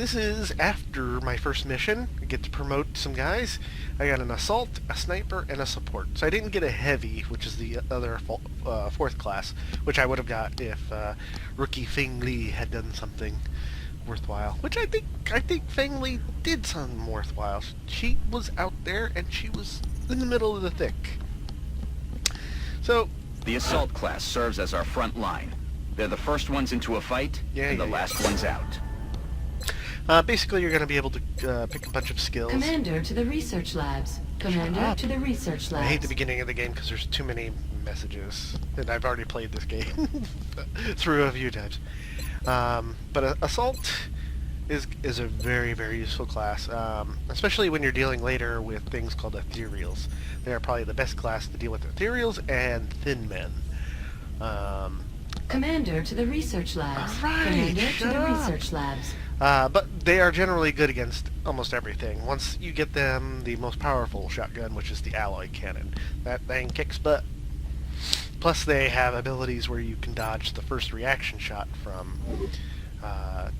this is after my first mission. I get to promote some guys. I got an assault, a sniper, and a support. So I didn't get a heavy, which is the other fourth class, which I would have got if rookie Feng Li had done something worthwhile. Which I think Feng Li did something worthwhile. She was out there and she was in the middle of the thick. So the assault class serves as our front line. They're the first ones into a fight, and the last ones out. Basically, you're going to be able to pick a bunch of skills. Commander to the research labs. Commander to the research labs. I hate the beginning of the game because there's too many messages. And I've already played this game through a few times. But Assault is a very, very useful class, especially when you're dealing later with things called ethereals. They are probably the best class to deal with ethereals and thin men. Commander to the research labs. Right, Commander to the research labs. But they are generally good against almost everything. Once you get them the most powerful shotgun, which is the alloy cannon. That thing kicks butt. Plus they have abilities where you can dodge the first reaction shot from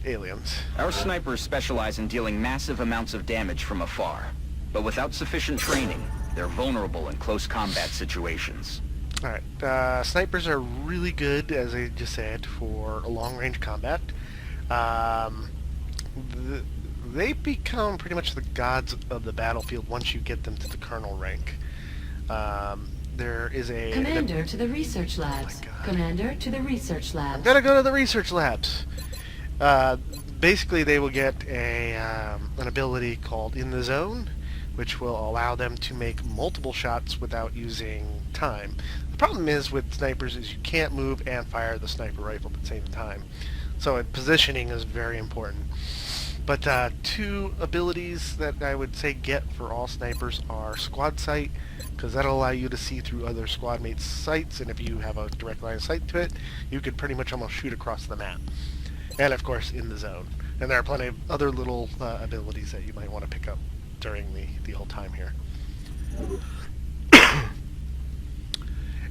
aliens. Our snipers specialize in dealing massive amounts of damage from afar. But without sufficient training, they're vulnerable in close combat situations. Alright, snipers are really good, as I just said, for long-range combat. They become pretty much the gods of the battlefield once you get them to the colonel rank. There is a... Commander to the research labs. Commander to the research labs. I'm gonna go to the research labs. Basically, they will get an ability called In the Zone, which will allow them to make multiple shots without using time. The problem is with snipers is you can't move and fire the sniper rifle at the same time. So positioning is very important. But two abilities that I would say get for all snipers are Squad Sight, because that'll allow you to see through other squad mates' sights, and if you have a direct line of sight to it, you could pretty much almost shoot across the map. And of course, In the Zone. And there are plenty of other little abilities that you might want to pick up during the whole time here.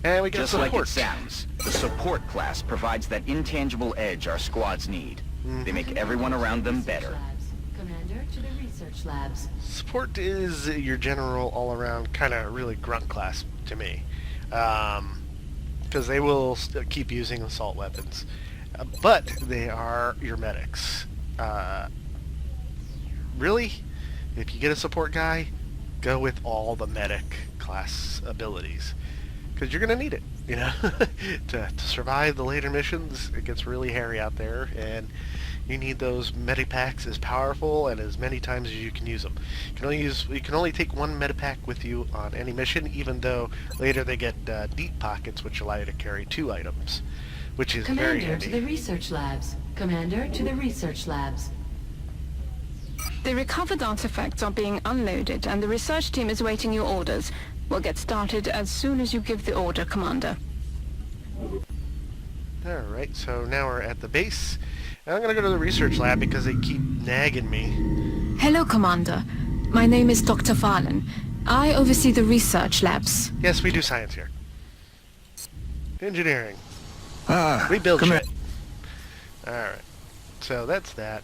And we get Just support. like it sounds, the support class provides that intangible edge our squads need. They make everyone around them better. Commander to the research labs. Support is your general all-around kind of really grunt class to me, because they will keep using assault weapons, but they are your medics. Really, if you get a support guy, go with all the medic class abilities, because you're going to need it, you know, to survive the later missions. It gets really hairy out there, and you need those medipacks as powerful and as many times as you can use them. You can only take one medipack with you on any mission, even though later they get deep pockets, which allow you to carry 2 items, which is very handy. Commander to the research labs. Commander to the research labs. The recovered artifacts are being unloaded, and the research team is waiting your orders. We'll get started as soon as you give the order, Commander. Alright, so now we're at the base. And I'm going to go to the research lab because they keep nagging me. Hello, Commander. My name is Dr. Farlan. I oversee the research labs. Yes, we do science here. Engineering. Ah, We build come shit. Alright, so that's that.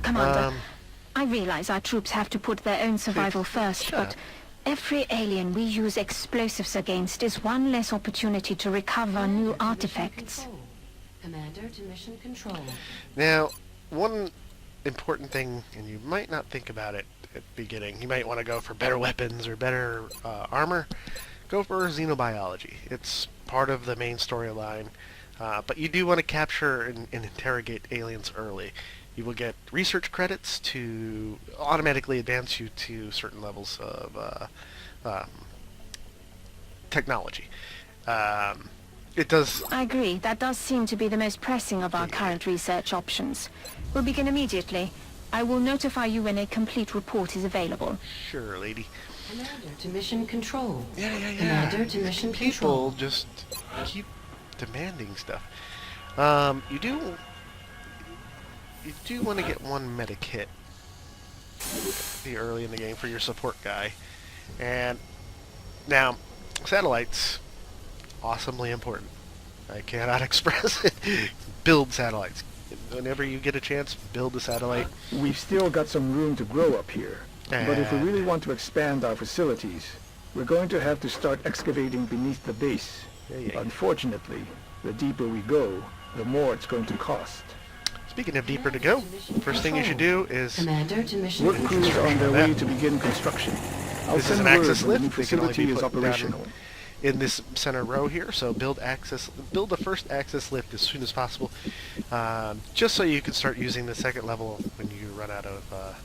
Commander, I realize our troops have to put their own survival first, shut but up. every alien we use explosives against is one less opportunity to recover new artifacts. Commander to mission control. Now, one important thing, and you might not think about it at the beginning, you might want to go for better weapons or better armor. Go for xenobiology. It's part of the main storyline, but you do want to capture and interrogate aliens early. You will get research credits to automatically advance you to certain levels of technology. It does... I agree. That does seem to be the most pressing of our current research options. We'll begin immediately. I will notify you when a complete report is available. Sure, lady. Commander to mission control. Yeah. Commander to mission control. People just keep demanding stuff. You do want to get one medic hit early in the game for your support guy. And now, satellites, awesomely important. I cannot express it. Build satellites. whenever you get a chance, build a satellite. We've still got some room to grow up here. But if we And- really want to expand our facilities, we're going to have to start excavating beneath the base. Yeah. Unfortunately, the deeper we go, the more it's going to cost. Speaking of deeper to go, first thing you should do is Commander to mission Work crews control. are on their That. way to begin construction. I'll This is send an word access when the new lift. They can only facility be is put down operational. in this center row here. So build the first access lift as soon as possible, just so you can start using the second level when you run out of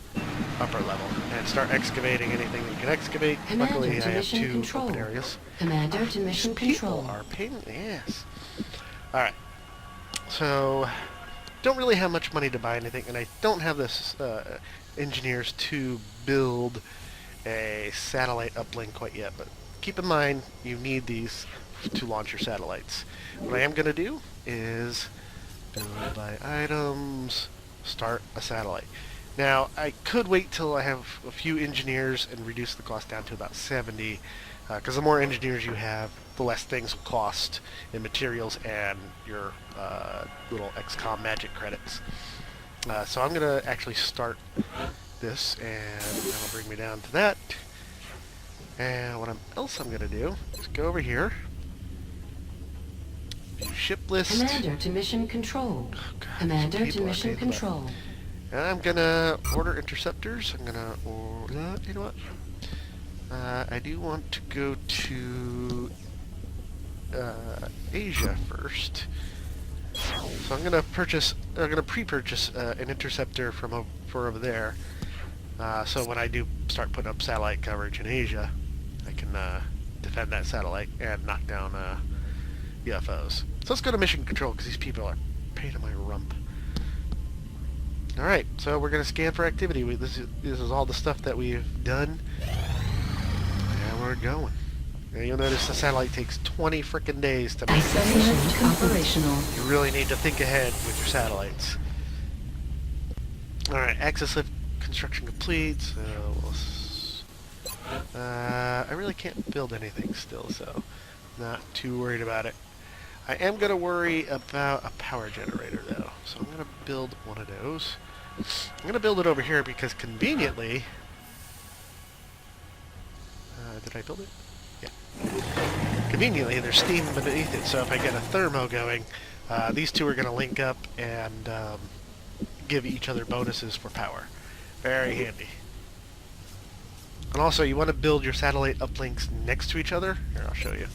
upper level, and start excavating anything you can excavate. Commander Luckily, to I have mission 2 control. open areas. Commander to mission People control. are a pain in the ass. All right, so don't really have much money to buy anything, and I don't have this engineers to build a satellite uplink quite yet, but keep in mind you need these to launch your satellites. What I am going to do is build by items, start a satellite. Now, I could wait till I have a few engineers and reduce the cost down to about 70, because the more engineers you have, the less things will cost in materials and your little XCOM magic credits. So I'm going to actually start this, and that'll bring me down to that. And what else I'm going to do is go over here, view ship list, Commander to mission control. Oh, God, Commander to people are mission pain in the butt. control. and I'm going to order interceptors. I'm going to order, you know what? I do want to go to Asia first. So I'm going to pre-purchase an interceptor for over there. So when I do start putting up satellite coverage in Asia, I can defend that satellite and knock down UFOs. So let's go to mission control, because these people are a pain in my rump. Alright, so we're going to scan for activity. This is all the stuff that we've done. And we're going. And you'll notice the satellite takes 20 frickin' days to make. Assessment operational. You really need to think ahead with your satellites. Alright, access lift construction complete. So I really can't build anything still, so not too worried about it. I am going to worry about a power generator, though. So I'm going to build one of those. I'm going to build it over here because conveniently... did I build it? Yeah. Conveniently, there's steam beneath it, so if I get a thermo going, these two are going to link up and give each other bonuses for power. Very handy. And also, you want to build your satellite uplinks next to each other. Here, I'll show you.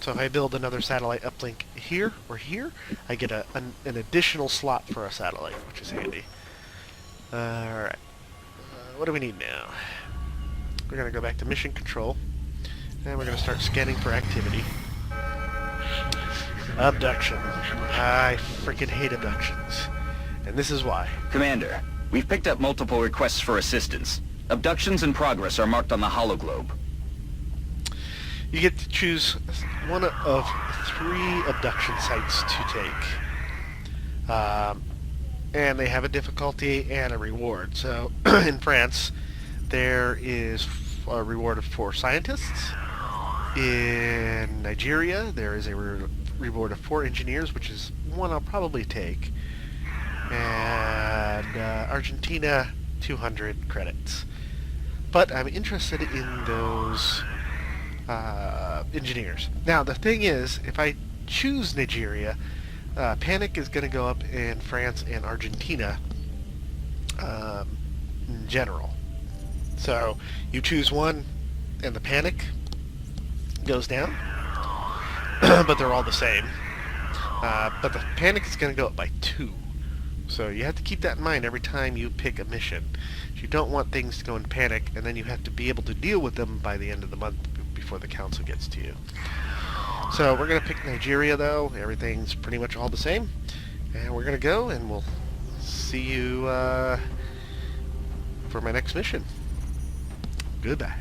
So if I build another satellite uplink here or here, I get an additional slot for a satellite, which is handy. Alright. What do we need now? We're going to go back to mission control, and we're going to start scanning for activity. Abduction. I freaking hate abductions. And this is why. Commander, we've picked up multiple requests for assistance. Abductions in progress are marked on the hologlobe. You get to choose one of 3 abduction sites to take. And they have a difficulty and a reward. So, in France, there is a reward for scientists. In Nigeria, there is a reward of 4 engineers, which is one I'll probably take. And Argentina, 200 credits. But I'm interested in those engineers. Now, the thing is, if I choose Nigeria, panic is going to go up in France and Argentina in general. So you choose one and the panic goes down, but they're all the same. But the panic is going to go up by 2. So you have to keep that in mind every time you pick a mission. You don't want things to go in panic, and then you have to be able to deal with them by the end of the month before the council gets to you. So we're going to pick Nigeria, though. Everything's pretty much all the same. And we're going to go, and we'll see you for my next mission. Goodbye.